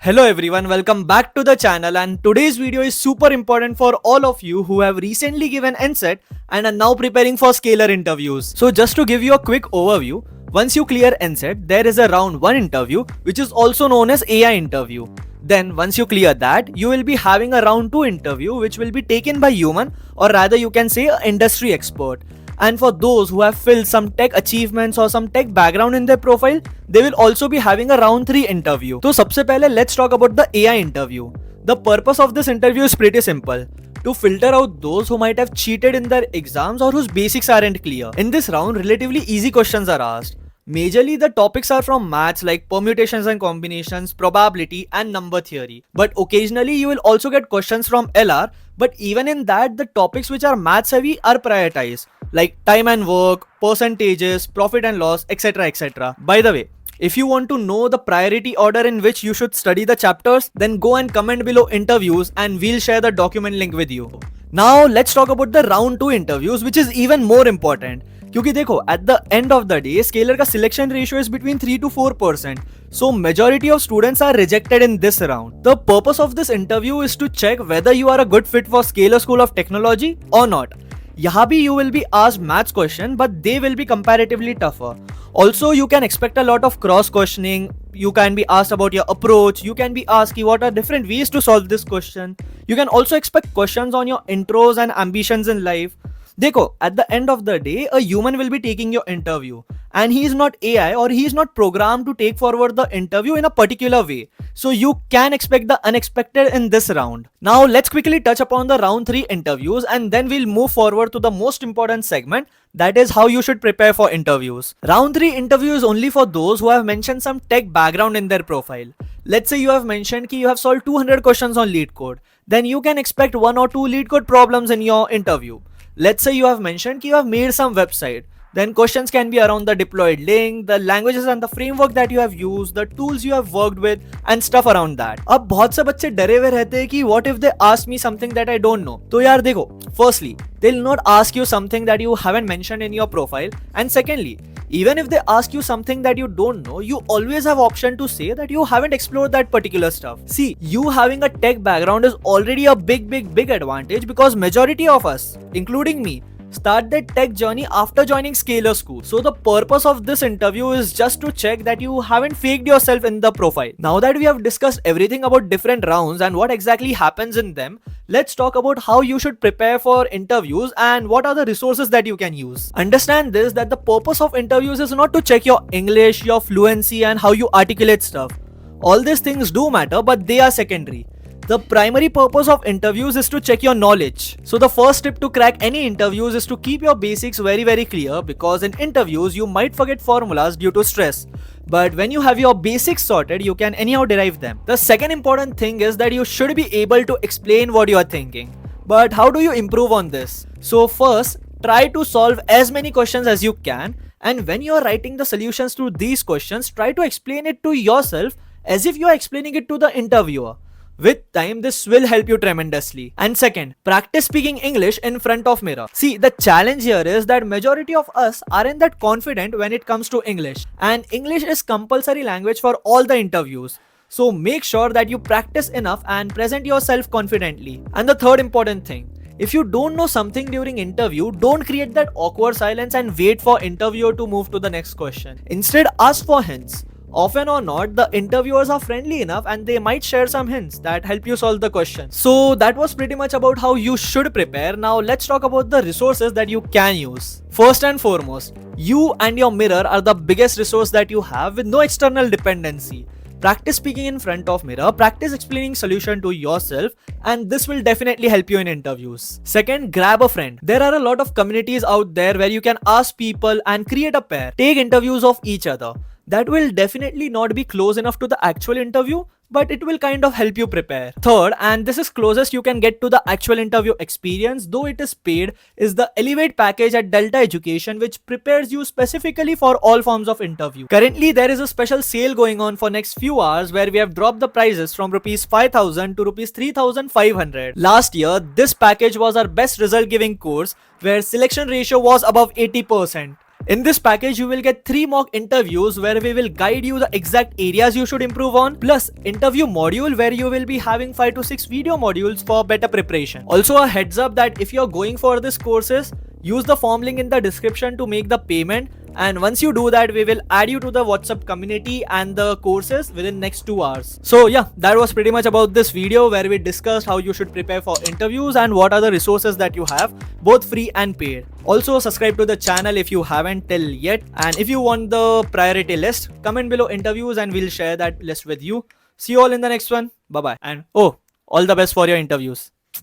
Hello everyone, welcome back to the channel, and today's video is super important for all of you who have recently given NSET and are now preparing for scalar interviews. So just to give you a quick overview, once you clear NSET, there is a round 1 interview which is also known as AI interview. Then once you clear that, you will be having a round 2 interview which will be taken by human, or rather you can say an industry expert. And for those who have filled some tech achievements or some tech background in their profile, they will also be having a round 3 interview. So सबसे पहले let's talk about the AI interview. The purpose of this interview is pretty simple. To filter out those who might have cheated in their exams or whose basics aren't clear. In this round, relatively easy questions are asked. Majorly the topics are from maths like permutations and combinations, probability and number theory. But occasionally you will also get questions from LR, but even in that the topics which are maths heavy are prioritized, like time and work, percentages, profit and loss, etc, etc. By the way, if you want to know the priority order in which you should study the chapters, then go and comment below interviews and we'll share the document link with you. Now let's talk about the round 2 interviews, which is even more important. क्योंकि देखो at the end of the day scalar का selection ratio is between 3 to 4%, so majority of students are rejected in this round. The purpose of this interview is to check whether you are a good fit for Scalar School of Technology or not. यहाँ भी you will be asked maths question, but they will be comparatively tougher. Also, you can expect a lot of cross questioning. You can be asked about your approach. You can be asked what are different ways to solve this question. You can also expect questions on your intros and ambitions in life. देखो, at the end of the day, a human will be taking your interview, and he is not AI or he is not programmed to take forward the interview in a particular way. So you can expect the unexpected in this round. Now let's quickly touch upon the round 3 interviews, and then we'll move forward to the most important segment, that is how you should prepare for interviews. Round 3 interview is only for those who have mentioned some tech background in their profile. Let's say you have mentioned that you have solved 200 questions on lead code. Then you can expect 1 or 2 lead code problems in your interview. Let's say you have mentioned that you have made some website. Then questions can be around the deployed link, the languages and the framework that you have used, the tools you have worked with, and stuff around that. अब बहुत से बच्चे डरे हुए रहते हैं कि what if they ask me something that I don't know. तो यार देखो, firstly, they'll not ask you something that you haven't mentioned in your profile, and secondly, even if they ask you something that you don't know, you always have option to say that you haven't explored that particular stuff. See, you having a tech background is already a big advantage, because majority of us, including me, start their tech journey after joining Scalar School. So the purpose of this interview is just to check that you haven't faked yourself in the profile. Now that we have discussed everything about different rounds and what exactly happens in them, let's talk about how you should prepare for interviews and what are the resources that you can use. Understand this, that the purpose of interviews is not to check your English, your fluency and how you articulate stuff. All these things do matter, but they are secondary. The primary purpose of interviews is to check your knowledge. So the first tip to crack any interviews is to keep your basics very clear, because in interviews you might forget formulas due to stress. But when you have your basics sorted, you can anyhow derive them. The second important thing is that you should be able to explain what you are thinking. But how do you improve on this? So first, try to solve as many questions as you can, and when you are writing the solutions to these questions, try to explain it to yourself as if you are explaining it to the interviewer. With time, this will help you tremendously. And second, practice speaking English in front of mirror. See, the challenge here is that majority of us aren't that confident when it comes to English. And English is compulsory language for all the interviews. So make sure that you practice enough and present yourself confidently. And the third important thing, if you don't know something during interview, don't create that awkward silence and wait for interviewer to move to the next question. Instead, ask for hints. Often or not, the interviewers are friendly enough and they might share some hints that help you solve the question. So that was pretty much about how you should prepare. Now let's talk about the resources that you can use. First and foremost, you and your mirror are the biggest resource that you have with no external dependency. Practice speaking in front of mirror, practice explaining solution to yourself, and this will definitely help you in interviews. Second, grab a friend. There are a lot of communities out there where you can ask people and create a pair. Take interviews of each other. That will definitely not be close enough to the actual interview, but it will kind of help you prepare. Third, and this is closest you can get to the actual interview experience, though it is paid, is the Elevate package at Delta Education, which prepares you specifically for all forms of interview. Currently, there is a special sale going on for next few hours where we have dropped the prices from rupees 5,000 to rupees 3,500. Last year, this package was our best result giving course where selection ratio was above 80%. In this package, you will get 3 mock interviews where we will guide you the exact areas you should improve on, plus interview module where you will be having 5 to 6 video modules for better preparation. Also a heads up that if you're going for this courses, use the form link in the description to make the payment, and once you do that, we will add you to the WhatsApp community and the courses within next 2 hours. So yeah, that was pretty much about this video where we discussed how you should prepare for interviews and what are the resources that you have, both free and paid. Also subscribe to the channel if you haven't till yet, and if you want the priority list, comment below interviews and we'll share that list with you. See you all in the next one. Bye bye, and oh, all the best for your interviews.